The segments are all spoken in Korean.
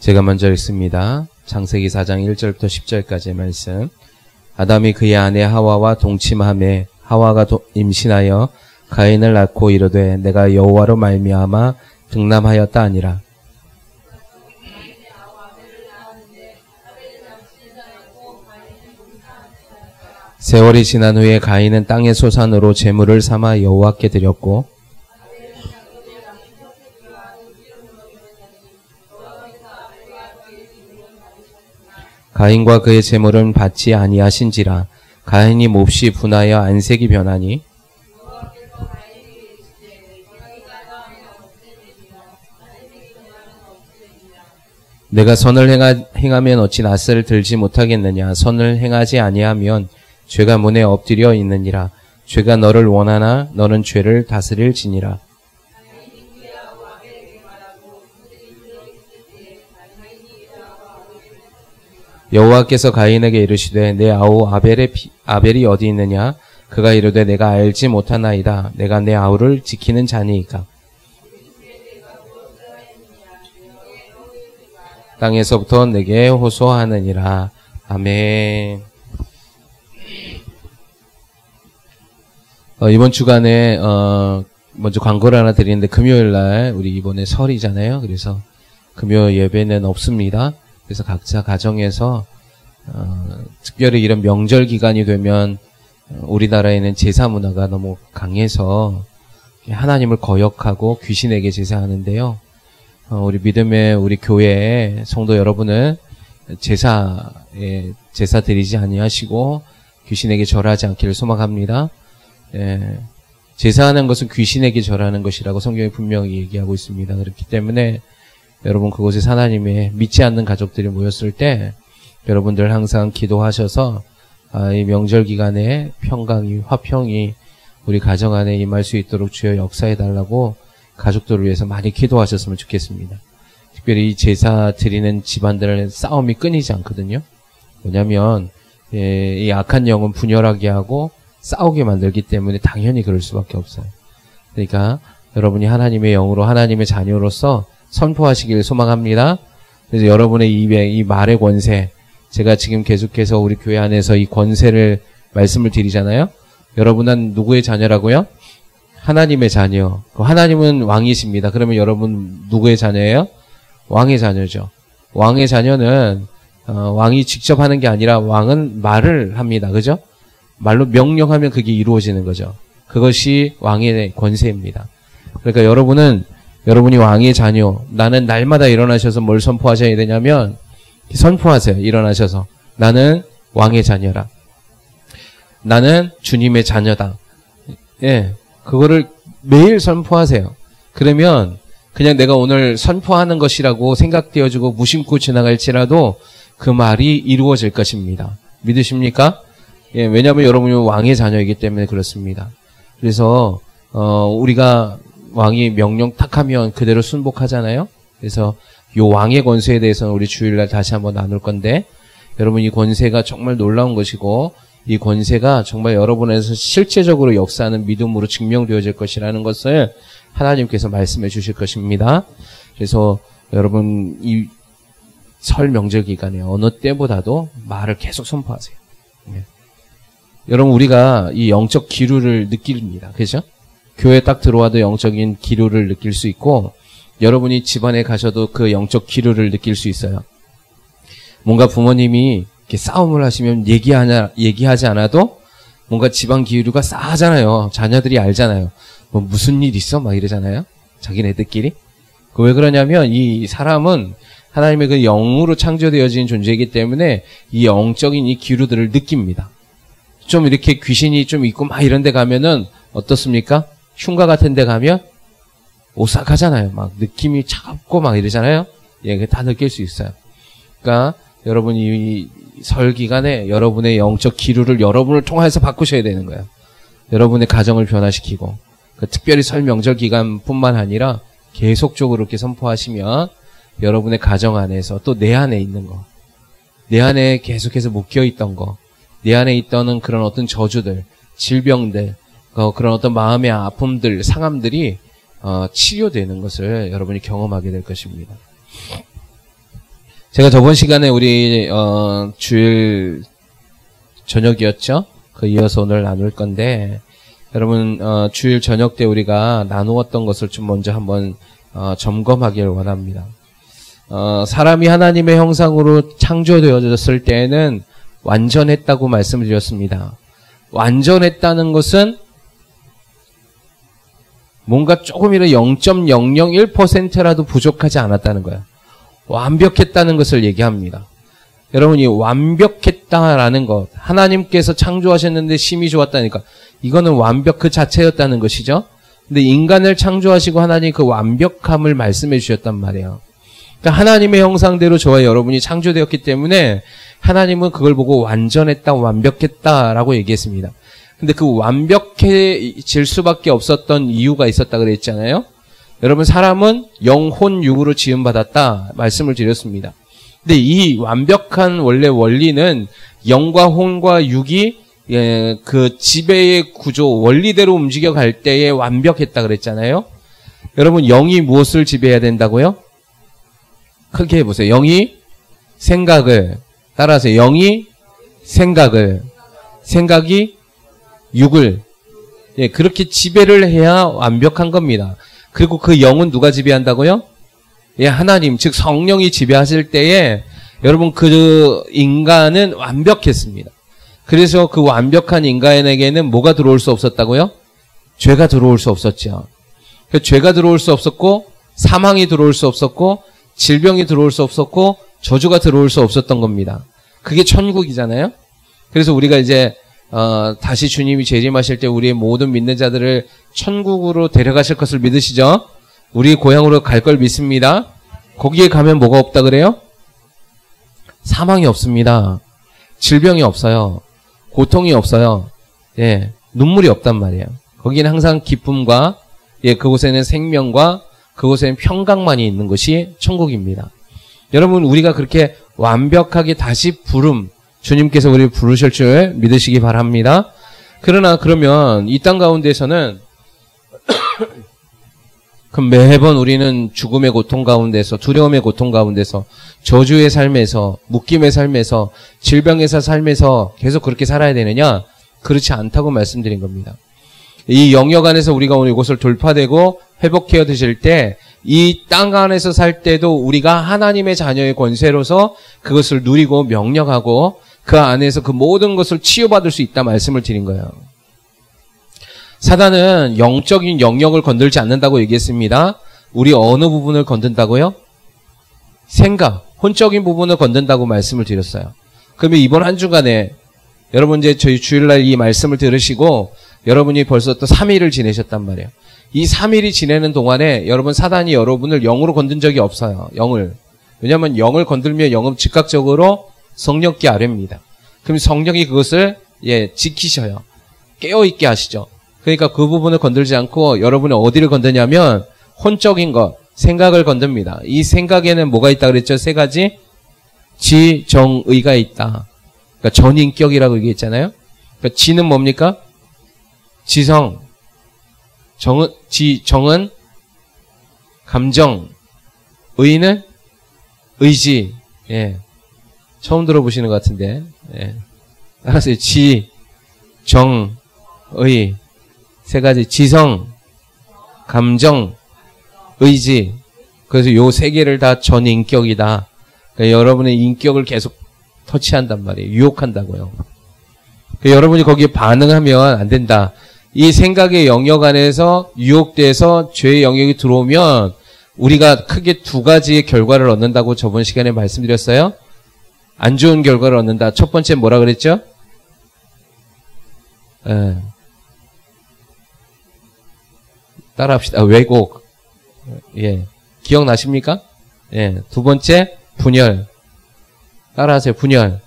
제가 먼저 읽습니다. 창세기 4장 1절부터 10절까지의 말씀. 아담이 그의 아내 하와와 동침하매 하와가 임신하여 가인을 낳고 이르되 내가 여호와로 말미암아 등남하였다 하니라. 세월이 지난 후에 가인은 땅의 소산으로 제물을 삼아 여호와께 드렸고 가인과 그의 제물은 받지 아니하신지라. 가인이 몹시 분하여 안색이 변하니 내가 선을 행하면 어찌 낯을 들지 못하겠느냐. 선을 행하지 아니하면 죄가 문에 엎드려 있느니라. 죄가 너를 원하나 너는 죄를 다스릴지니라. 여호와께서 가인에게 이르시되 내 아우 아벨이 어디 있느냐. 그가 이르되 내가 알지 못하나이다. 내가 내 아우를 지키는 자니이까. 땅에서부터 내게 호소하느니라. 아멘. 이번 주간에 먼저 광고를 하나 드리는데, 금요일날 우리 이번에 설이잖아요. 그래서 금요 예배는 없습니다. 그래서 각자 가정에서 특별히 이런 명절 기간이 되면 우리나라에는 제사 문화가 너무 강해서 하나님을 거역하고 귀신에게 제사하는데요. 우리 믿음의 우리 교회의 성도 여러분은 제사 드리지 아니하시고 귀신에게 절하지 않기를 소망합니다. 제사하는 것은 귀신에게 절하는 것이라고 성경이 분명히 얘기하고 있습니다. 그렇기 때문에 여러분 그곳에 하나님의 믿지 않는 가족들이 모였을 때 여러분들 항상 기도하셔서 이 명절 기간에 평강이 화평이 우리 가정 안에 임할 수 있도록 주여 역사해달라고 가족들을 위해서 많이 기도하셨으면 좋겠습니다. 특별히 이 제사 드리는 집안들은 싸움이 끊이지 않거든요. 왜냐하면 이 악한 영은 분열하게 하고 싸우게 만들기 때문에 당연히 그럴 수밖에 없어요. 그러니까 여러분이 하나님의 영으로 하나님의 자녀로서 선포하시길 소망합니다. 그래서 여러분의 입에 이 말의 권세, 제가 지금 계속해서 우리 교회 안에서 이 권세를 말씀을 드리잖아요. 여러분은 누구의 자녀라고요? 하나님의 자녀. 하나님은 왕이십니다. 그러면 여러분 누구의 자녀예요? 왕의 자녀죠. 왕의 자녀는 왕이 직접 하는 게 아니라 왕은 말을 합니다. 그죠? 말로 명령하면 그게 이루어지는 거죠. 그것이 왕의 권세입니다. 그러니까 여러분이 왕의 자녀, 나는 날마다 일어나셔서 뭘 선포하셔야 되냐면 선포하세요. 일어나셔서 나는 왕의 자녀라. 나는 주님의 자녀다. 그거를 매일 선포하세요. 그러면 그냥 내가 오늘 선포하는 것이라고 생각되어지고 무심코 지나갈지라도 그 말이 이루어질 것입니다. 믿으십니까? 왜냐하면 여러분이 왕의 자녀이기 때문에 그렇습니다. 그래서 우리가 왕이 명령 딱 하면 그대로 순복하잖아요. 그래서 이 왕의 권세에 대해서는 우리 주일날 다시 한번 나눌 건데, 여러분 이 권세가 정말 놀라운 것이고 이 권세가 정말 여러분에서 실제적으로 역사하는 믿음으로 증명되어질 것이라는 것을 하나님께서 말씀해 주실 것입니다. 그래서 여러분 이 설 명절 기간에 어느 때보다도 말을 계속 선포하세요. 여러분 우리가 이 영적 기류를 느낍니다. 그렇죠? 교회에 딱 들어와도 영적인 기류를 느낄 수 있고, 여러분이 집안에 가셔도 그 영적 기류를 느낄 수 있어요. 뭔가 부모님이 이렇게 싸움을 하시면 얘기하지 않아도 뭔가 집안 기류가 싸하잖아요. 자녀들이 알잖아요. 뭐 무슨 일 있어? 막 이러잖아요. 자기네들끼리. 왜 그러냐면 이 사람은 하나님의 그 영으로 창조되어진 존재이기 때문에 이 영적인 이 기류들을 느낍니다. 좀 이렇게 귀신이 좀 있고 막 이런 데 가면은 어떻습니까? 흉가 같은 데 가면 오싹하잖아요. 막 느낌이 차갑고 막 이러잖아요. 그게 다 느낄 수 있어요. 그러니까 여러분이 이 설 기간에 여러분의 영적 기류를 여러분을 통해서 바꾸셔야 되는 거예요. 여러분의 가정을 변화시키고, 특별히 설 명절 기간뿐만 아니라 계속적으로 이렇게 선포하시면 여러분의 가정 안에서 또 내 안에 있는 거, 내 안에 계속해서 묶여있던 거, 내 안에 있던 그런 어떤 저주들, 질병들, 그런 어떤 마음의 아픔들, 상함들이 치료되는 것을 여러분이 경험하게 될 것입니다. 제가 저번 시간에 우리 주일 저녁이었죠? 그 이어서 오늘 나눌 건데 여러분 주일 저녁 때 우리가 나누었던 것을 좀 먼저 한번 점검하기를 원합니다. 사람이 하나님의 형상으로 창조되어졌을 때에는 완전했다고 말씀을 드렸습니다. 완전했다는 것은 뭔가 조금이라도 0.001%라도 부족하지 않았다는 거예요. 완벽했다는 것을 얘기합니다. 여러분이 완벽했다라는 것, 하나님께서 창조하셨는데 심히 좋았다니까 이거는 완벽 그 자체였다는 것이죠. 근데 인간을 창조하시고 하나님 그 완벽함을 말씀해 주셨단 말이에요. 그러니까 하나님의 형상대로 저와 여러분이 창조되었기 때문에 하나님은 그걸 보고 완전했다, 완벽했다라고 얘기했습니다. 근데 그 완벽해질 수밖에 없었던 이유가 있었다 그랬잖아요. 여러분 사람은 영혼 육으로 지음받았다 말씀을 드렸습니다. 근데 이 완벽한 원래 원리는 영과 혼과 육이 그 지배의 구조 원리대로 움직여 갈 때에 완벽했다 그랬잖아요. 여러분 영이 무엇을 지배해야 된다고요? 크게 해보세요. 영이 생각을 따라하세요. 영이 생각을 생각이 육을 그렇게 지배를 해야 완벽한 겁니다. 그리고 그 영은 누가 지배한다고요? 하나님, 즉 성령이 지배하실 때에 여러분 그 인간은 완벽했습니다. 그래서 그 완벽한 인간에게는 뭐가 들어올 수 없었다고요? 죄가 들어올 수 없었죠. 죄가 들어올 수 없었고 사망이 들어올 수 없었고 질병이 들어올 수 없었고 저주가 들어올 수 없었던 겁니다. 그게 천국이잖아요. 그래서 우리가 이제 다시 주님이 재림하실 때 우리의 모든 믿는 자들을 천국으로 데려가실 것을 믿으시죠? 우리 고향으로 갈 걸 믿습니다. 거기에 가면 뭐가 없다 그래요? 사망이 없습니다. 질병이 없어요. 고통이 없어요. 눈물이 없단 말이에요. 거기는 항상 기쁨과 그곳에는 생명과 그곳에는 평강만이 있는 것이 천국입니다. 여러분 우리가 그렇게 완벽하게 다시 주님께서 우리를 부르실 줄 믿으시기 바랍니다. 그러나 그러면 이 땅 가운데서는 그럼 매번 우리는 죽음의 고통 가운데서 두려움의 고통 가운데서 저주의 삶에서 묶임의 삶에서 질병의 삶에서 계속 그렇게 살아야 되느냐? 그렇지 않다고 말씀드린 겁니다. 이 영역 안에서 우리가 오늘 이곳을 돌파되고 회복해야 되실 때 이 땅 안에서 살 때도 우리가 하나님의 자녀의 권세로서 그것을 누리고 명령하고 그 안에서 그 모든 것을 치유받을 수 있다 말씀을 드린 거예요. 사단은 영적인 영역을 건들지 않는다고 얘기했습니다. 우리 어느 부분을 건든다고요? 생각, 혼적인 부분을 건든다고 말씀을 드렸어요. 그러면 이번 한 주간에 여러분 이제 저희 주일날 이 말씀을 들으시고 여러분이 벌써 또 3일을 지내셨단 말이에요. 이 3일이 지내는 동안에 여러분 사단이 여러분을 영으로 건든 적이 없어요. 영을. 왜냐하면 영을 건들면 영은 즉각적으로 성령께 아뢰입니다. 그럼 성령이 그것을 지키셔요. 깨어있게 하시죠. 그러니까 그 부분을 건들지 않고 여러분은 어디를 건드냐면 혼적인 것, 생각을 건듭니다. 이 생각에는 뭐가 있다 그랬죠? 세 가지 지정의가 있다. 그러니까 전인격이라고 얘기했잖아요. 그러니까 지는 뭡니까? 지성, 정은 감정, 의는 의지. 처음 들어보시는 것 같은데. 따라서 지, 정, 의. 세 가지. 지성, 감정, 의지. 그래서 요 세 개를 다 전인격이다. 그러니까 여러분의 인격을 계속 터치한단 말이에요. 유혹한다고요. 그러니까 여러분이 거기에 반응하면 안 된다. 이 생각의 영역 안에서 유혹돼서 죄의 영역이 들어오면 우리가 크게 두 가지의 결과를 얻는다고 저번 시간에 말씀드렸어요. 안 좋은 결과를 얻는다. 첫 번째 뭐라 그랬죠? 따라합시다. 왜곡. 기억나십니까? 두 번째 분열. 따라하세요. 분열.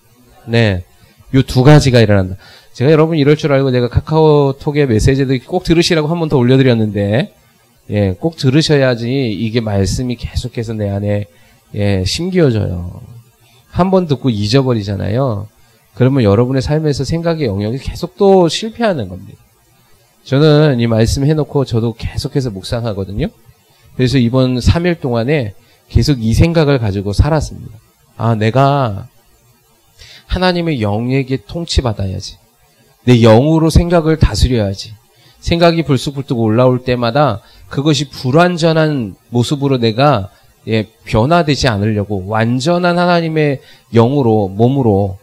요 두 가지가 일어난다. 제가 여러분 이럴 줄 알고 제가 카카오톡에 메시지도 꼭 들으시라고 한 번 더 올려드렸는데, 꼭 들으셔야지 이게 말씀이 계속해서 내 안에, 심기어져요. 한 번 듣고 잊어버리잖아요. 그러면 여러분의 삶에서 생각의 영역이 계속 또 실패하는 겁니다. 저는 이 말씀 해놓고 저도 계속해서 묵상하거든요. 그래서 이번 3일 동안에 계속 이 생각을 가지고 살았습니다. 아, 내가 하나님의 영에게 통치받아야지. 내 영으로 생각을 다스려야지. 생각이 불쑥불쑥 올라올 때마다 그것이 불완전한 모습으로 내가 변화되지 않으려고 완전한 하나님의 영으로, 몸으로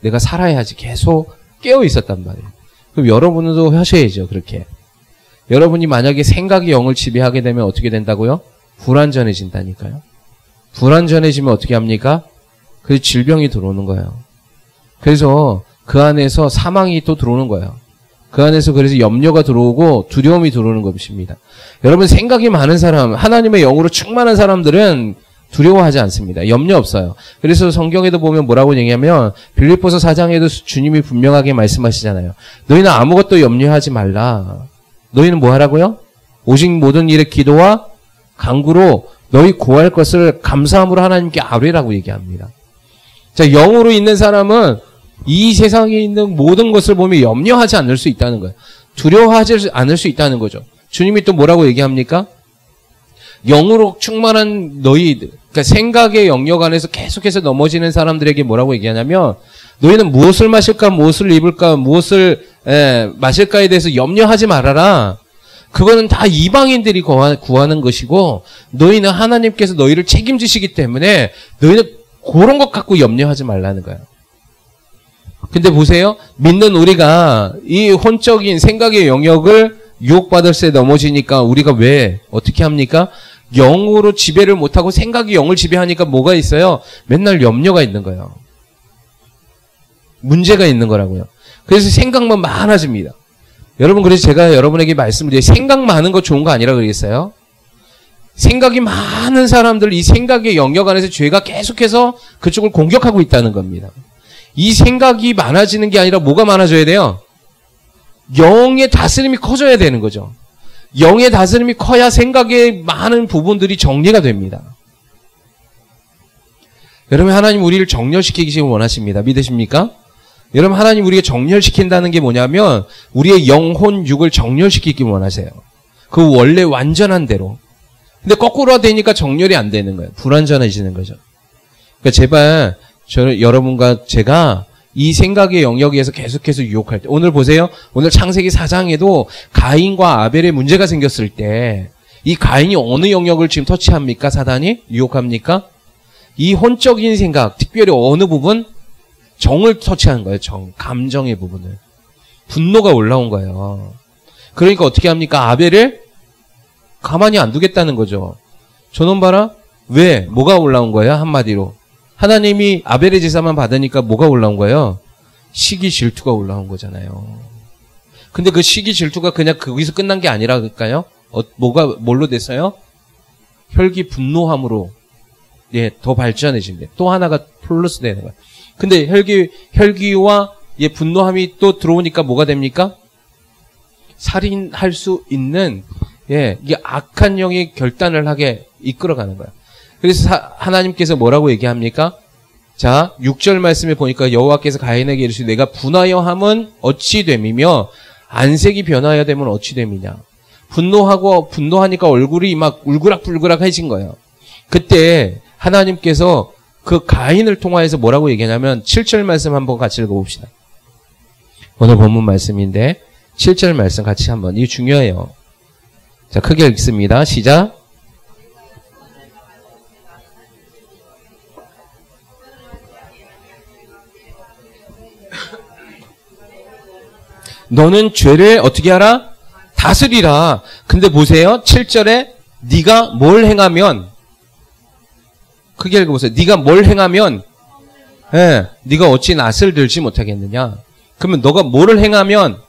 내가 살아야지 계속 깨어 있었단 말이에요. 그럼 여러분도 하셔야죠, 그렇게. 여러분이 만약에 생각이 영을 지배하게 되면 어떻게 된다고요? 불완전해진다니까요. 불완전해지면 어떻게 합니까? 그래서 질병이 들어오는 거예요. 그래서 그 안에서 사망이 또 들어오는 거예요. 그 안에서 그래서 염려가 들어오고 두려움이 들어오는 것입니다. 여러분, 생각이 많은 사람, 하나님의 영으로 충만한 사람들은 두려워하지 않습니다. 염려 없어요. 그래서 성경에도 보면 뭐라고 얘기하면 빌립보서 4장에도 주님이 분명하게 말씀하시잖아요. 너희는 아무것도 염려하지 말라. 너희는 뭐 하라고요? 오직 모든 일에 기도와 간구로 너희 구할 것을 감사함으로 하나님께 아뢰라고 얘기합니다. 자, 영으로 있는 사람은 이 세상에 있는 모든 것을 보면 염려하지 않을 수 있다는 거예요. 두려워하지 않을 수 있다는 거죠. 주님이 또 뭐라고 얘기합니까? 영으로 충만한 너희들, 그러니까 생각의 영역 안에서 계속해서 넘어지는 사람들에게 뭐라고 얘기하냐면 너희는 무엇을 마실까, 무엇을 입을까, 무엇을 마실까에 대해서 염려하지 말아라. 그거는 다 이방인들이 구하는 것이고 너희는 하나님께서 너희를 책임지시기 때문에 너희는 그런 것 갖고 염려하지 말라는 거예요. 근데 보세요. 믿는 우리가 이 혼적인 생각의 영역을 유혹받을 때 넘어지니까 우리가 왜 어떻게 합니까? 영으로 지배를 못하고 생각이 영을 지배하니까 뭐가 있어요? 맨날 염려가 있는 거예요. 문제가 있는 거라고요. 그래서 생각만 많아집니다. 여러분, 그래서 제가 여러분에게 말씀드려요. 생각 많은 거 좋은 거 아니라 그러겠어요? 생각이 많은 사람들, 이 생각의 영역 안에서 죄가 계속해서 그쪽을 공격하고 있다는 겁니다. 이 생각이 많아지는 게 아니라 뭐가 많아져야 돼요? 영의 다스림이 커져야 되는 거죠. 영의 다스림이 커야 생각의 많은 부분들이 정리가 됩니다. 여러분, 하나님 우리를 정렬시키기 원하십니다. 믿으십니까? 여러분, 하나님 우리가 정렬시킨다는 게 뭐냐면 우리의 영혼, 육을 정렬시키기 원하세요. 그 원래 완전한 대로. 근데 거꾸로 되니까 정렬이 안 되는 거예요. 불완전해지는 거죠. 그러니까 제발 여러분과 제가 이 생각의 영역에서 계속해서 유혹할 때, 오늘 보세요. 오늘 창세기 4장에도 가인과 아벨의 문제가 생겼을 때 이 가인이 어느 영역을 지금 터치합니까? 사단이 유혹합니까? 이 혼적인 생각, 특별히 어느 부분? 정을 터치하는 거예요. 정, 감정의 부분을. 분노가 올라온 거예요. 그러니까 어떻게 합니까? 아벨을 가만히 안 두겠다는 거죠. 저놈 봐라. 왜? 뭐가 올라온 거예요? 한마디로. 하나님이 아벨의 제사만 받으니까 뭐가 올라온 거예요? 시기 질투가 올라온 거잖아요. 근데 그 시기 질투가 그냥 거기서 끝난 게 아니라니까요. 뭘로 됐어요? 혈기 분노함으로 더 발전해진대. 또 하나가 플러스 되는 거예요. 근데 혈기와 분노함이 또 들어오니까 뭐가 됩니까? 살인할 수 있는 이게 악한 영의 결단을 하게 이끌어가는 거예요. 그래서 하나님께서 뭐라고 얘기합니까? 자, 6절 말씀에 보니까 여호와께서 가인에게 이르시되 내가 분하여 함은 어찌 됨이며 안색이 변하여 되면 어찌 됨이냐. 분노하니까 얼굴이 막 울그락불그락해진 거예요. 그때 하나님께서 그 가인을 통하여서 뭐라고 얘기하냐면 7절 말씀 한번 같이 읽어봅시다. 오늘 본문 말씀인데 7절 말씀 같이 한번. 이거 중요해요. 자, 크게 읽습니다. 시작. 너는 죄를 어떻게 하라? 다스리라. 근데 보세요. 7절에 네가 뭘 행하면, 크게 읽어보세요. 네가 뭘 행하면 네가 어찌 낯을 들지 못하겠느냐. 그러면 너가 뭐를 행하면,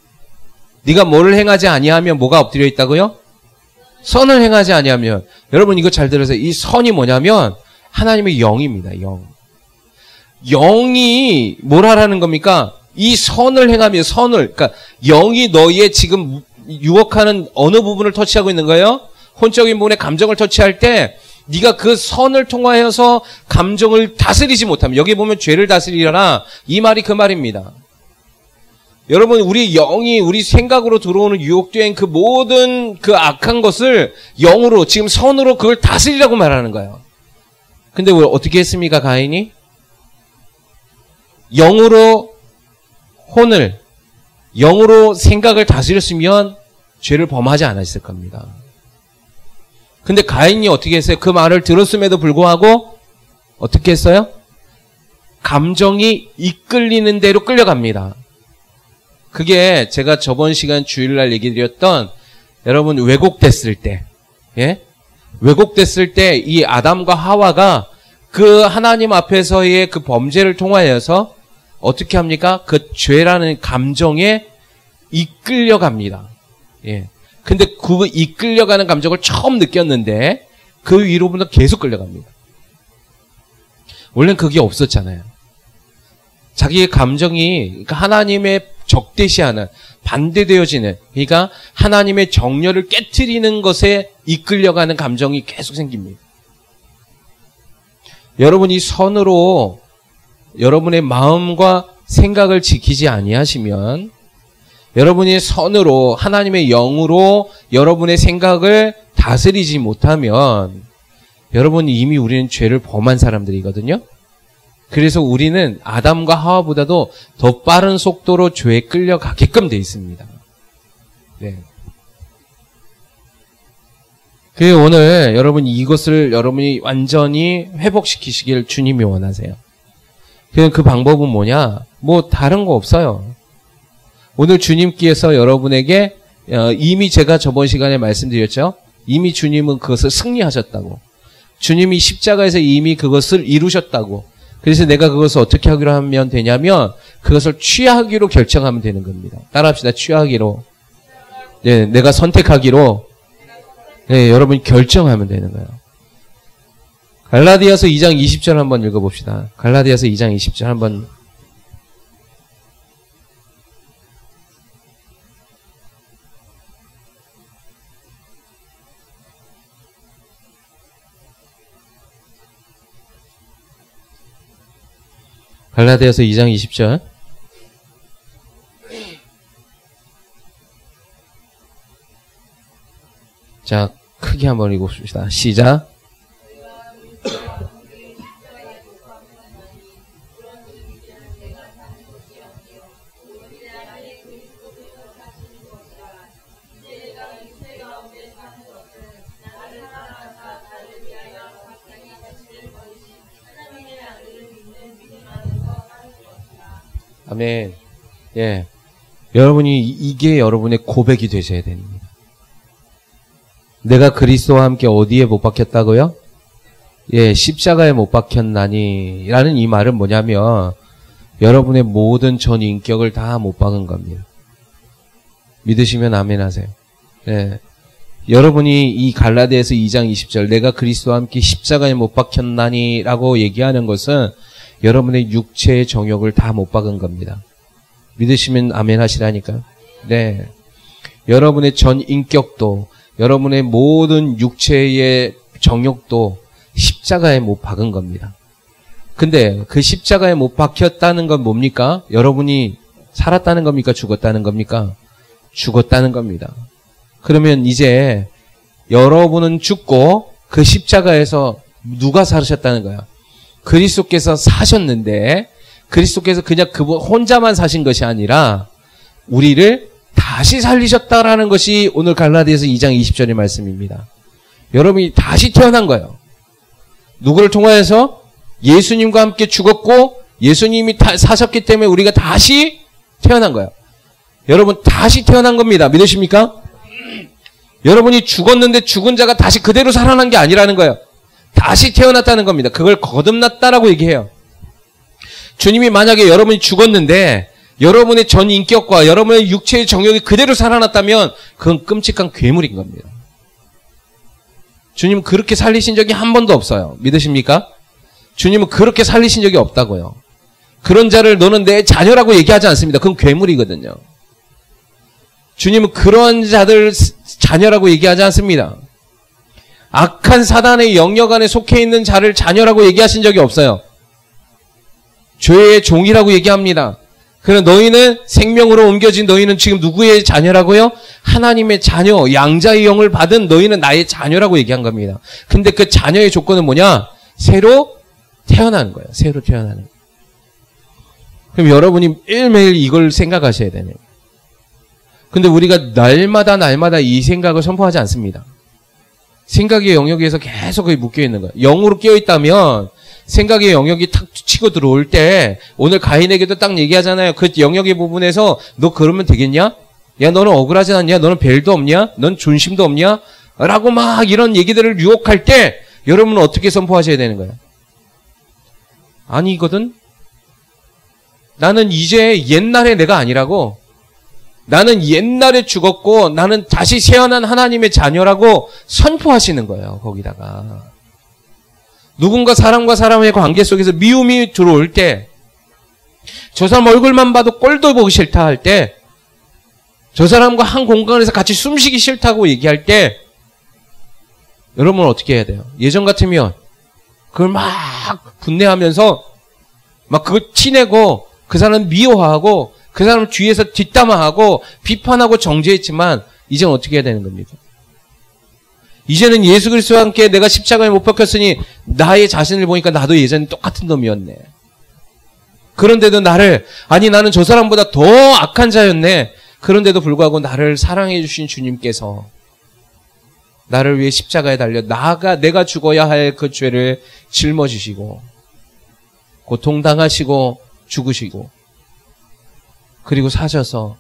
네가 뭐를 행하지 아니하면 뭐가 엎드려 있다고요? 선을 행하지 아니하면. 여러분 이거 잘 들으세요. 이 선이 뭐냐면 하나님의 영입니다. 영이 뭘 하라는 겁니까? 이 선을 행하면, 그러니까 영이 너희의 지금 유혹하는 어느 부분을 터치하고 있는 거예요? 혼적인 부분의 감정을 터치할 때 네가 그 선을 통하여서 감정을 다스리지 못하면, 여기 보면 죄를 다스리라, 이 말이 그 말입니다. 여러분, 우리 영이 우리 생각으로 들어오는 유혹된 그 모든 그 악한 것을 영으로, 지금 선으로 그걸 다스리라고 말하는 거예요. 근데 어떻게 했습니까, 가인이? 영으로 혼을, 영으로 생각을 다스렸으면 죄를 범하지 않았을 겁니다. 근데 가인이 어떻게 했어요? 그 말을 들었음에도 불구하고 어떻게 했어요? 감정이 이끌리는 대로 끌려갑니다. 그게 제가 저번 시간 주일날 얘기 드렸던 여러분 왜곡됐을 때, 예? 왜곡됐을 때 이 아담과 하와가 그 하나님 앞에서의 그 범죄를 통하여서 어떻게 합니까? 그 죄라는 감정에 이끌려갑니다. 예. 근데 그 이끌려가는 감정을 처음 느꼈는데 그 위로부터 계속 끌려갑니다. 원래는 그게 없었잖아요. 자기의 감정이 그러니까 하나님의 적대시하는 반대되어지는 그러니까 하나님의 정렬을 깨트리는 것에 이끌려가는 감정이 계속 생깁니다. 여러분이 선으로 여러분의 마음과 생각을 지키지 아니하시면 여러분이 선으로 하나님의 영으로 여러분의 생각을 다스리지 못하면 여러분 이미 우리는 죄를 범한 사람들이거든요. 그래서 우리는 아담과 하와보다도 더 빠른 속도로 죄에 끌려가게끔 돼 있습니다. 네. 그래서 오늘 여러분 이것을 여러분이 완전히 회복시키시길 주님이 원하세요. 그냥 그 방법은 뭐냐? 뭐 다른 거 없어요. 오늘 주님께서 여러분에게 이미 제가 저번 시간에 말씀드렸죠. 이미 주님은 그것을 승리하셨다고. 주님이 십자가에서 이미 그것을 이루셨다고. 그래서 내가 그것을 어떻게 하기로 하면 되냐면 그것을 취하기로 결정하면 되는 겁니다. 따라합시다. 취하기로. 네, 내가 선택하기로. 네, 여러분이 결정하면 되는 거예요. 갈라디아서 2장 20절 한번 읽어봅시다. 갈라디아서 2장 20절 한번. 갈라디아서 2장 20절. 자, 크게 한번 읽어봅시다. 시작. 아멘. 예. 여러분이 이게 여러분의 고백이 되셔야 됩니다. 내가 그리스도와 함께 어디에 못 박혔다고요? 예, 십자가에 못 박혔나니 라는 이 말은 뭐냐면 여러분의 모든 전 인격을 다 못 박은 겁니다. 믿으시면 아멘 하세요. 예. 여러분이 이 갈라디아서 2장 20절 내가 그리스도와 함께 십자가에 못 박혔나니 라고 얘기하는 것은 여러분의 육체의 정욕을 다 못 박은 겁니다. 믿으시면 아멘 하시라니까요. 네. 여러분의 전 인격도, 여러분의 모든 육체의 정욕도 십자가에 못 박은 겁니다. 근데 그 십자가에 못 박혔다는 건 뭡니까? 여러분이 살았다는 겁니까? 죽었다는 겁니까? 죽었다는 겁니다. 그러면 이제 여러분은 죽고 그 십자가에서 누가 살으셨다는 거야? 그리스도께서 사셨는데 그리스도께서 그냥 그분 혼자만 사신 것이 아니라 우리를 다시 살리셨다라는 것이 오늘 갈라디아서 2장 20절의 말씀입니다. 여러분이 다시 태어난 거예요. 누구를 통하여서? 예수님과 함께 죽었고 예수님이 사셨기 때문에 우리가 다시 태어난 거예요. 여러분 다시 태어난 겁니다. 믿으십니까? 여러분이 죽었는데 죽은 자가 다시 그대로 살아난 게 아니라는 거예요. 다시 태어났다는 겁니다. 그걸 거듭났다라고 얘기해요. 주님이 만약에 여러분이 죽었는데 여러분의 전 인격과 여러분의 육체의 정욕이 그대로 살아났다면 그건 끔찍한 괴물인 겁니다. 주님은 그렇게 살리신 적이 한 번도 없어요. 믿으십니까? 주님은 그렇게 살리신 적이 없다고요. 그런 자를 너는 내 자녀라고 얘기하지 않습니다. 그건 괴물이거든요. 주님은 그런 자들 자녀라고 얘기하지 않습니다. 악한 사단의 영역 안에 속해 있는 자를 자녀라고 얘기하신 적이 없어요. 죄의 종이라고 얘기합니다. 그럼 너희는 생명으로 옮겨진 너희는 지금 누구의 자녀라고요? 하나님의 자녀, 양자의 영을 받은 너희는 나의 자녀라고 얘기한 겁니다. 근데 그 자녀의 조건은 뭐냐? 새로 태어나는 거예요. 새로 태어나는 거예요. 그럼 여러분이 매일매일 이걸 생각하셔야 되네요. 근데 우리가 날마다 이 생각을 선포하지 않습니다. 생각의 영역에서 계속 거기 묶여있는 거예요. 영으로 깨어있다면 생각의 영역이 탁 치고 들어올 때 오늘 가인에게도 딱 얘기하잖아요. 그 영역의 부분에서 너 그러면 되겠냐? 야 너는 억울하지 않냐? 너는 벨도 없냐? 넌 존심도 없냐? 라고 막 이런 얘기들을 유혹할 때 여러분은 어떻게 선포하셔야 되는 거예요? 아니거든? 나는 이제 옛날의 내가 아니라고. 나는 옛날에 죽었고 나는 다시 태어난 하나님의 자녀라고 선포하시는 거예요. 거기다가. 누군가 사람과 사람의 관계 속에서 미움이 들어올 때, 저 사람 얼굴만 봐도 꼴도 보기 싫다 할 때, 저 사람과 한 공간에서 같이 숨쉬기 싫다고 얘기할 때, 여러분은 어떻게 해야 돼요? 예전 같으면 그걸 막 분내하면서 막 그걸 티내고 그 사람 미워하고 그 사람 뒤에서 뒷담화하고 비판하고 정죄했지만 이제는 어떻게 해야 되는 겁니까? 이제는 예수 그리스도와 함께 내가 십자가에 못 박혔으니 나의 자신을 보니까 나도 예전에 똑같은 놈이었네. 그런데도 나는 저 사람보다 더 악한 자였네. 그런데도 불구하고 나를 사랑해 주신 주님께서 나를 위해 십자가에 달려 내가 죽어야 할 그 죄를 짊어지시고 고통당하시고 죽으시고 그리고 사셔서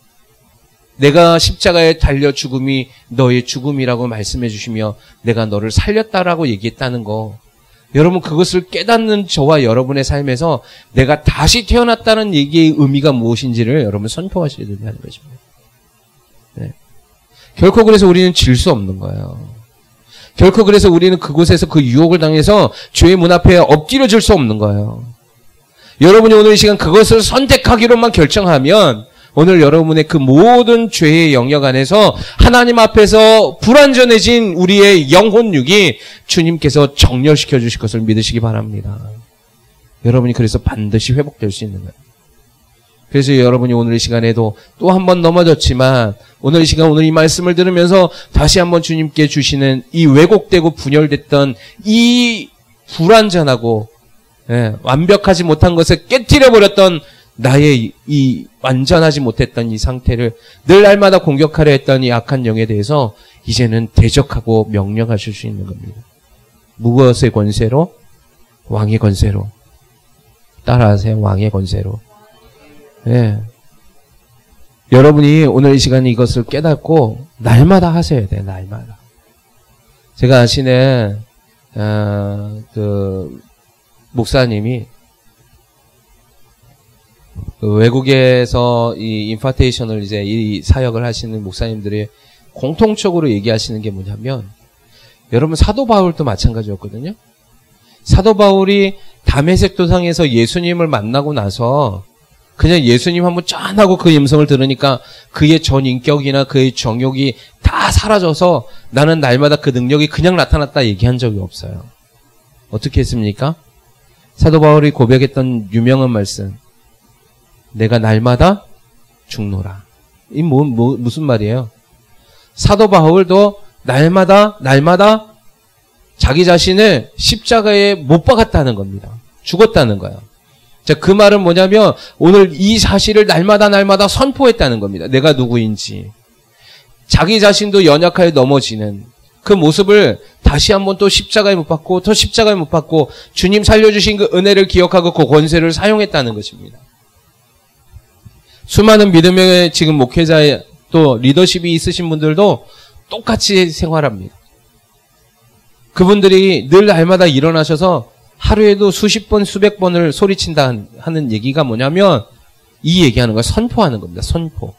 내가 십자가에 달려 죽음이 너의 죽음이라고 말씀해 주시며 내가 너를 살렸다라고 얘기했다는 거. 여러분 그것을 깨닫는 저와 여러분의 삶에서 내가 다시 태어났다는 얘기의 의미가 무엇인지를 여러분 선포하셔야 된다는 것입니다. 네. 결코 그래서 우리는 질 수 없는 거예요. 결코 그래서 우리는 그곳에서 그 유혹을 당해서 죄의 문 앞에 엎드려질 수 없는 거예요. 여러분이 오늘 이 시간 그것을 선택하기로만 결정하면 오늘 여러분의 그 모든 죄의 영역 안에서 하나님 앞에서 불완전해진 우리의 영혼육이 주님께서 정렬시켜 주실 것을 믿으시기 바랍니다. 여러분이 그래서 반드시 회복될 수 있는 거예요. 그래서 여러분이 오늘 이 시간에도 또 한 번 넘어졌지만 오늘 이 시간 오늘 이 말씀을 들으면서 다시 한번 주님께 주시는 이 왜곡되고 분열됐던 이 불완전하고 완벽하지 못한 것을 깨뜨려버렸던 나의 이 완전하지 못했던 이 상태를 늘 날마다 공격하려 했던 이 악한 영에 대해서 이제는 대적하고 명령하실 수 있는 겁니다. 무엇의 권세로? 왕의 권세로. 따라하세요. 왕의 권세로. 예. 여러분이 오늘 이 시간에 이것을 깨닫고 날마다 하셔야 돼요. 날마다. 제가 아시는 그 목사님이 그 외국에서 이 임파테이션을 이제 이 사역을 하시는 목사님들이 공통적으로 얘기하시는 게 뭐냐면 여러분 사도 바울도 마찬가지였거든요. 사도 바울이 다메섹 도상에서 예수님을 만나고 나서 그냥 예수님 한번 짠 하고 그 음성을 들으니까 그의 전 인격이나 그의 정욕이 다 사라져서 나는 날마다 그 능력이 그냥 나타났다 얘기한 적이 없어요. 어떻게 했습니까? 사도 바울이 고백했던 유명한 말씀. 내가 날마다 죽노라. 이 무슨 말이에요? 사도 바울도 날마다 자기 자신을 십자가에 못 박았다는 겁니다. 죽었다는 거예요. 자, 그 말은 뭐냐면 오늘 이 사실을 날마다 선포했다는 겁니다. 내가 누구인지. 자기 자신도 연약하여 넘어지는 그 모습을 다시 한번 또 십자가에 못 박고 또 십자가에 못 박고 주님 살려주신 그 은혜를 기억하고 그 권세를 사용했다는 것입니다. 수많은 믿음의 지금 목회자 또 리더십이 있으신 분들도 똑같이 생활합니다. 그분들이 늘 날마다 일어나셔서 하루에도 수십 번, 수백 번을 소리친다 하는 얘기가 뭐냐면 이 얘기하는 거예요. 선포하는 겁니다. 선포.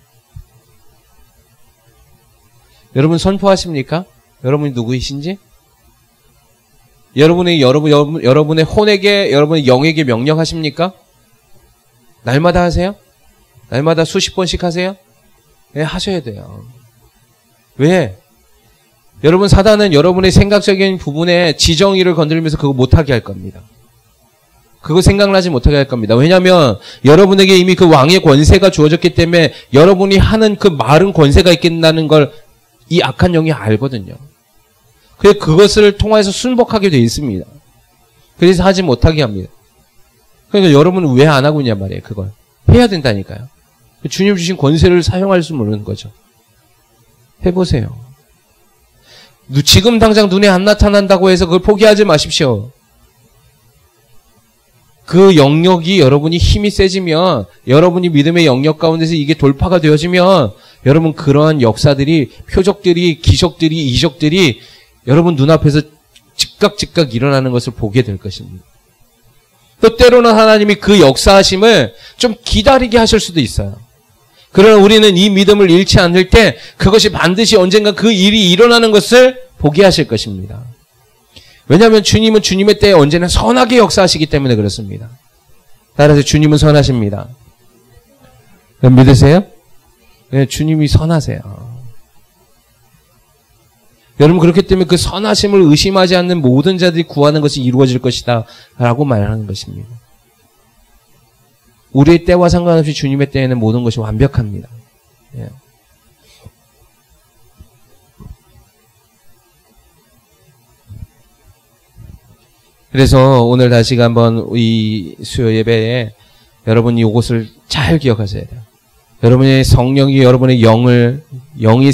여러분 선포하십니까? 여러분이 누구이신지? 여러분의 혼에게, 여러분의 영에게 명령하십니까? 날마다 하세요? 날마다 수십 번씩 하세요? 네, 하셔야 돼요. 왜? 여러분 사단은 여러분의 생각적인 부분에 지정의를 건드리면서 그거 못하게 할 겁니다. 그거 생각나지 못하게 할 겁니다. 왜냐하면 여러분에게 이미 그 왕의 권세가 주어졌기 때문에 여러분이 하는 그 말은 권세가 있겠다는 걸 이 악한 영이 알거든요. 그래서 그것을 통해서 순복하게 되어 있습니다. 그래서 하지 못하게 합니다. 그러니까 여러분은 왜 안 하고 있냐 말이에요. 그걸 해야 된다니까요. 주님 주신 권세를 사용할 수 모르는 거죠. 해보세요. 지금 당장 눈에 안 나타난다고 해서 그걸 포기하지 마십시오. 그 영역이 여러분이 힘이 세지면, 여러분이 믿음의 영역 가운데서 이게 돌파가 되어지면, 여러분 그러한 역사들이, 표적들이, 기적들이, 이적들이 여러분 눈앞에서 즉각 일어나는 것을 보게 될 것입니다. 또 때로는 하나님이 그 역사하심을 좀 기다리게 하실 수도 있어요. 그러나 우리는 이 믿음을 잃지 않을 때 그것이 반드시 언젠가 그 일이 일어나는 것을 보게 하실 것입니다. 왜냐하면 주님은 주님의 때에 언제나 선하게 역사하시기 때문에 그렇습니다. 따라서 주님은 선하십니다. 믿으세요? 네, 주님이 선하세요. 여러분 그렇기 때문에 그 선하심을 의심하지 않는 모든 자들이 구하는 것이 이루어질 것이다 라고 말하는 것입니다. 우리의 때와 상관없이 주님의 때에는 모든 것이 완벽합니다. 예. 그래서 오늘 다시 한번 이 수요 예배에 여러분이 이것을 잘 기억하셔야 돼요. 여러분의 성령이 여러분의 영의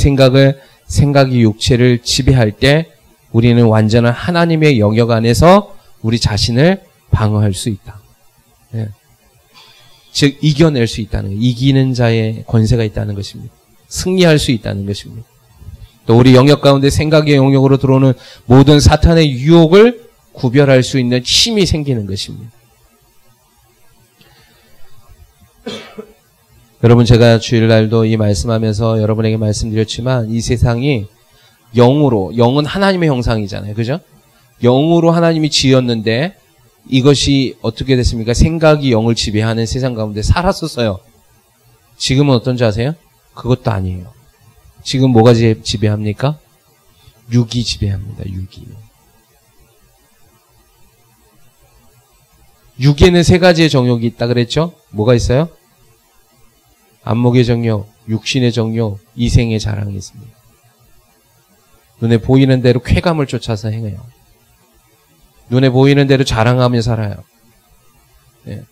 생각이 육체를 지배할 때 우리는 완전한 하나님의 영역 안에서 우리 자신을 방어할 수 있다. 예. 즉 이겨낼 수 있다는 거예요. 이기는 자의 권세가 있다는 것입니다. 승리할 수 있다는 것입니다. 또 우리 영역 가운데 생각의 영역으로 들어오는 모든 사탄의 유혹을 구별할 수 있는 힘이 생기는 것입니다. 여러분 제가 주일날도 이 말씀하면서 여러분에게 말씀드렸지만 이 세상이 영은 하나님의 형상이잖아요. 그죠? 영으로 하나님이 지었는데 이것이 어떻게 됐습니까? 생각이 영을 지배하는 세상 가운데 살았었어요. 지금은 어떤지 아세요? 그것도 아니에요. 지금 뭐가 지배합니까? 육이 지배합니다. 육에는 세 가지의 정욕이 있다 그랬죠? 뭐가 있어요? 안목의 정욕, 육신의 정욕, 이생의 자랑이 있습니다. 눈에 보이는 대로 쾌감을 쫓아서 행해요. 눈에 보이는 대로 자랑하며 살아요. 예.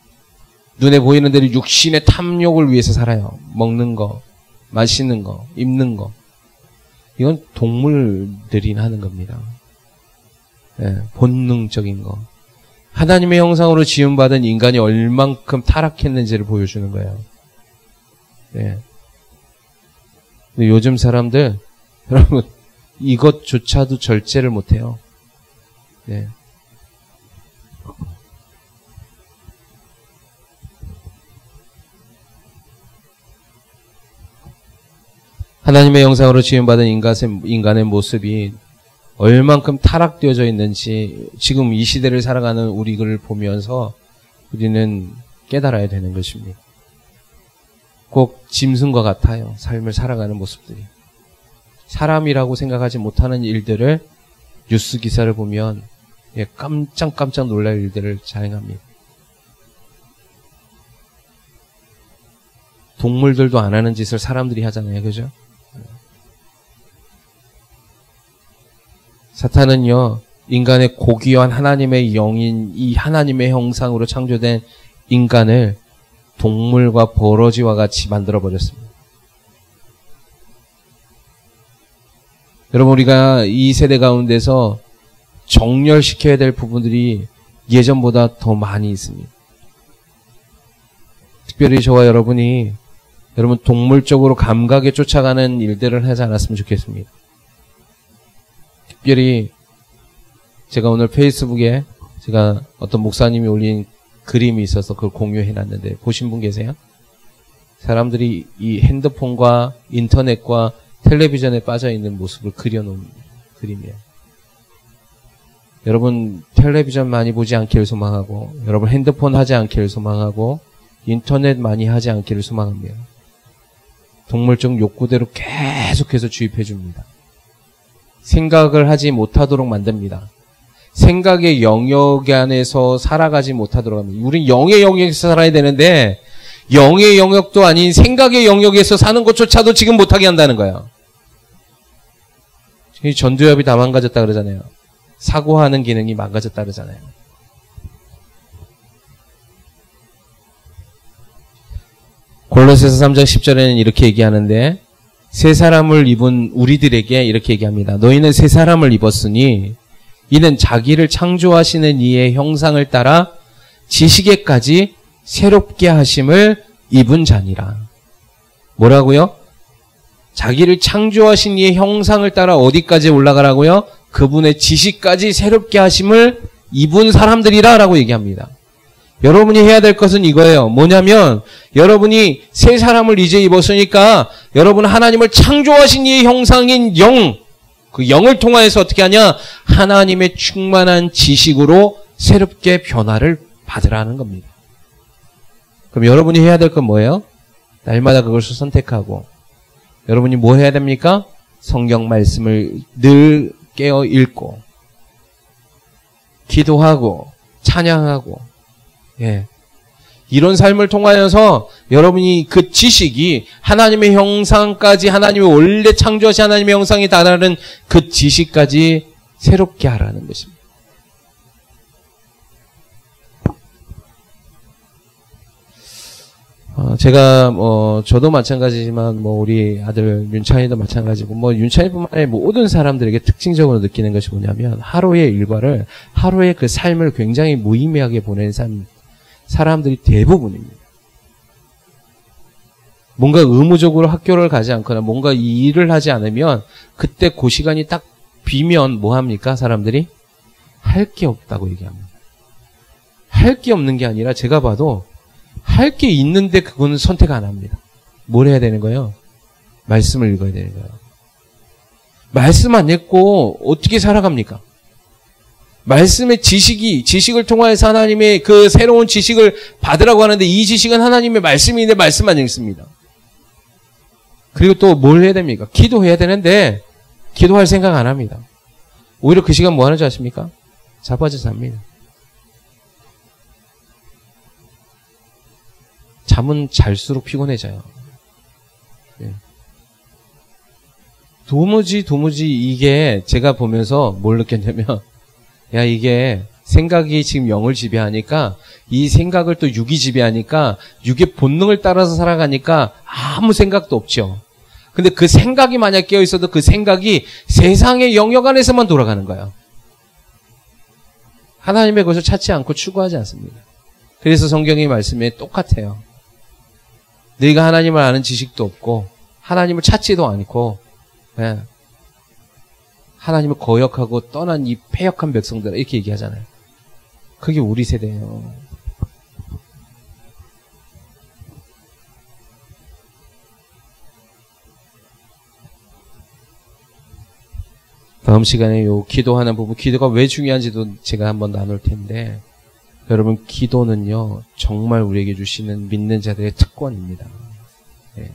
눈에 보이는 대로 육신의 탐욕을 위해서 살아요. 먹는 거, 마시는 거, 입는 거. 이건 동물들이 하는 겁니다. 예. 본능적인 거. 하나님의 형상으로 지음받은 인간이 얼만큼 타락했는지를 보여주는 거예요. 예. 근데 요즘 사람들, 여러분, 이것조차도 절제를 못해요. 예. 하나님의 형상으로 지음받은 인간의 모습이 얼만큼 타락되어져 있는지 지금 이 시대를 살아가는 우리를 보면서 우리는 깨달아야 되는 것입니다. 꼭 짐승과 같아요. 삶을 살아가는 모습들이. 사람이라고 생각하지 못하는 일들을 뉴스 기사를 보면 깜짝 놀랄 일들을 자행합니다. 동물들도 안 하는 짓을 사람들이 하잖아요. 그죠? 사탄은요, 인간의 고귀한 하나님의 영인 이 하나님의 형상으로 창조된 인간을 동물과 버러지와 같이 만들어버렸습니다. 여러분, 우리가 이 세대 가운데서 정렬시켜야 될 부분들이 예전보다 더 많이 있습니다. 특별히 저와 여러분이 여러분 동물적으로 감각에 쫓아가는 일들을 하지 않았으면 좋겠습니다. 특별히 제가 오늘 페이스북에 제가 어떤 목사님이 올린 그림이 있어서 그걸 공유해놨는데 보신 분 계세요? 사람들이 이 핸드폰과 인터넷과 텔레비전에 빠져있는 모습을 그려놓은 그림이에요. 여러분 텔레비전 많이 보지 않기를 소망하고 여러분 핸드폰 하지 않기를 소망하고 인터넷 많이 하지 않기를 소망합니다. 동물적 욕구대로 계속해서 주입해 줍니다. 생각을 하지 못하도록 만듭니다. 생각의 영역 안에서 살아가지 못하도록 합니다. 우린 영의 영역에서 살아야 되는데 영의 영역도 아닌 생각의 영역에서 사는 것조차도 지금 못하게 한다는 거예요. 이 전두엽이 다 망가졌다 그러잖아요. 사고하는 기능이 망가졌다 그러잖아요. 골로새서 3장 10절에는 이렇게 얘기하는데 새 사람을 입은 우리들에게 이렇게 얘기합니다. 너희는 새 사람을 입었으니 이는 자기를 창조하시는 이의 형상을 따라 지식에까지 새롭게 하심을 입은 자니라. 뭐라고요? 자기를 창조하신 이의 형상을 따라 어디까지 올라가라고요? 그분의 지식까지 새롭게 하심을 입은 사람들이라 라고 얘기합니다. 여러분이 해야 될 것은 이거예요. 뭐냐면 여러분이 새 사람을 이제 입었으니까 여러분 하나님을 창조하신 이의 형상인 영, 그 영을 통하여서 어떻게 하냐? 하나님의 충만한 지식으로 새롭게 변화를 받으라는 겁니다. 그럼 여러분이 해야 될 건 뭐예요? 날마다 그것을 선택하고 여러분이 뭐 해야 됩니까? 성경 말씀을 늘 깨어 읽고 기도하고 찬양하고 예. 이런 삶을 통하여서 여러분이 그 지식이 하나님의 형상까지 하나님의 원래 창조하신 하나님의 형상에 달하는 그 지식까지 새롭게 하라는 것입니다. 제가 저도 마찬가지지만 우리 아들 윤찬이도 마찬가지고 윤찬이뿐만 아니라 모든 사람들에게 특징적으로 느끼는 것이 뭐냐면 하루의 일과를 하루의 그 삶을 굉장히 무의미하게 보내는 사람들이 대부분입니다. 뭔가 의무적으로 학교를 가지 않거나 뭔가 이 일을 하지 않으면 그때 그 시간이 딱 비면 뭐 합니까? 사람들이 할 게 없다고 얘기합니다. 할 게 없는 게 아니라 제가 봐도 할 게 있는데 그거는 선택 안 합니다. 뭘 해야 되는 거예요? 말씀을 읽어야 되는 거예요. 말씀 안 읽고 어떻게 살아갑니까? 말씀의 지식을 통하여서 하나님의 그 새로운 지식을 받으라고 하는데 이 지식은 하나님의 말씀인데 말씀만 읽습니다. 그리고 또 뭘 해야 됩니까? 기도해야 되는데 기도할 생각 안 합니다. 오히려 그 시간 뭐 하는지 아십니까? 자빠져서 잡니다. 잠은 잘수록 피곤해져요. 네. 도무지 이게 제가 보면서 뭘 느꼈냐면 야 이게 생각이 지금 영을 지배하니까 이 생각을 또 육이 지배하니까 육의 본능을 따라서 살아가니까 아무 생각도 없죠. 근데 그 생각이 만약 깨어 있어도 그 생각이 세상의 영역 안에서만 돌아가는 거예요. 하나님의 것을 찾지 않고 추구하지 않습니다. 그래서 성경의 말씀에 똑같아요. 너희가 하나님을 아는 지식도 없고 하나님을 찾지도 않고 네. 하나님을 거역하고 떠난 이 패역한 백성들 이렇게 얘기하잖아요. 그게 우리 세대예요. 다음 시간에 요 기도하는 부분, 기도가 왜 중요한지도 제가 한번 나눌 텐데 여러분 기도는요 정말 우리에게 주시는 믿는 자들의 특권입니다. 네.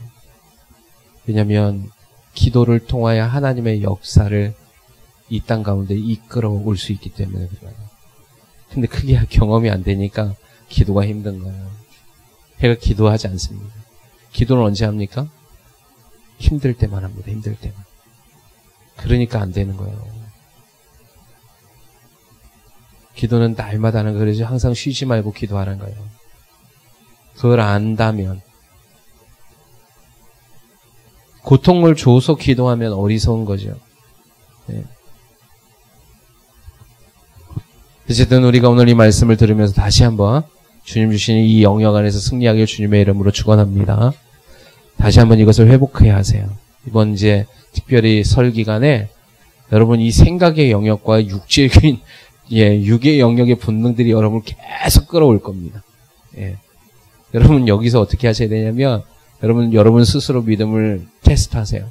왜냐하면 기도를 통하여 하나님의 역사를 이 땅 가운데 이끌어 올 수 있기 때문에 그래요. 근데 그게 경험이 안 되니까 기도가 힘든 거예요. 제가 기도하지 않습니다. 기도는 언제 합니까? 힘들 때만 합니다. 힘들 때만. 그러니까 안 되는 거예요. 기도는 날마다 하는 거죠. 항상 쉬지 말고 기도하는 거예요. 그걸 안다면 고통을 줘서 기도하면 어리석은 거죠. 네. 어쨌든 우리가 오늘 이 말씀을 들으면서 다시 한번 주님 주시는 이 영역 안에서 승리하길 주님의 이름으로 축원합니다. 다시 한번 이것을 회복해야 하세요. 이번 이제 특별히 설 기간에 여러분 이 생각의 영역과 육적인 육의 영역의 본능들이 여러분을 계속 끌어올 겁니다. 예. 여러분 여기서 어떻게 하셔야 되냐면 여러분 스스로 믿음을 테스트하세요.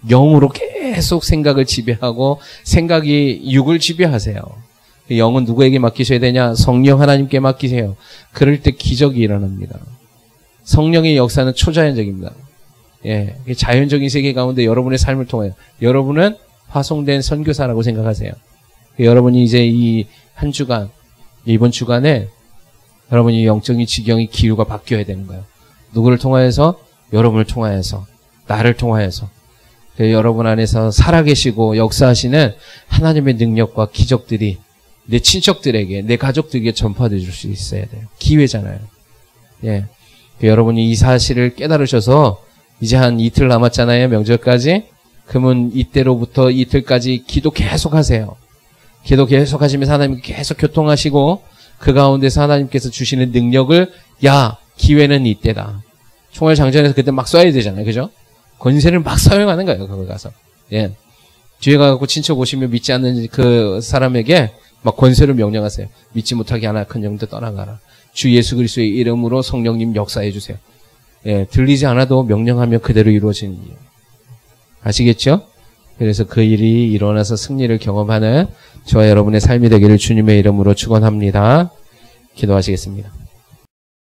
영으로 계속 생각을 지배하고 생각이 육을 지배하세요. 영은 누구에게 맡기셔야 되냐? 성령 하나님께 맡기세요. 그럴 때 기적이 일어납니다. 성령의 역사는 초자연적입니다. 예, 자연적인 세계 가운데 여러분의 삶을 통해 여러분은 파송된 선교사라고 생각하세요. 여러분이 이제 이 한 주간, 이번 주간에 여러분이 영적인 지경이 기류가 바뀌어야 되는 거예요. 누구를 통하여서? 여러분을 통하여서, 나를 통하여서. 여러분 안에서 살아계시고 역사하시는 하나님의 능력과 기적들이 내 친척들에게, 내 가족들에게 전파되어 줄 수 있어야 돼요. 기회잖아요. 예. 여러분이 이 사실을 깨달으셔서 이제 한 이틀 남았잖아요. 명절까지. 그러면 이때로부터 이틀까지 기도 계속 하세요. 기도 계속 하시면서 하나님 계속 교통하시고 그 가운데서 하나님께서 주시는 능력을 기회는 이때다. 총알 장전해서 그때 막 쏴야 되잖아요. 그죠? 권세를 막 사용하는 거예요. 거기 가서. 예. 뒤에 가고 친척 오시면 믿지 않는 그 사람에게 막 권세를 명령하세요. 믿지 못하게 하나 큰 영도 떠나가라. 주 예수 그리스도의 이름으로 성령님 역사해 주세요. 예, 들리지 않아도 명령하면 그대로 이루어지는 일. 아시겠죠? 그래서 그 일이 일어나서 승리를 경험하는 저와 여러분의 삶이 되기를 주님의 이름으로 축원합니다. 기도하시겠습니다.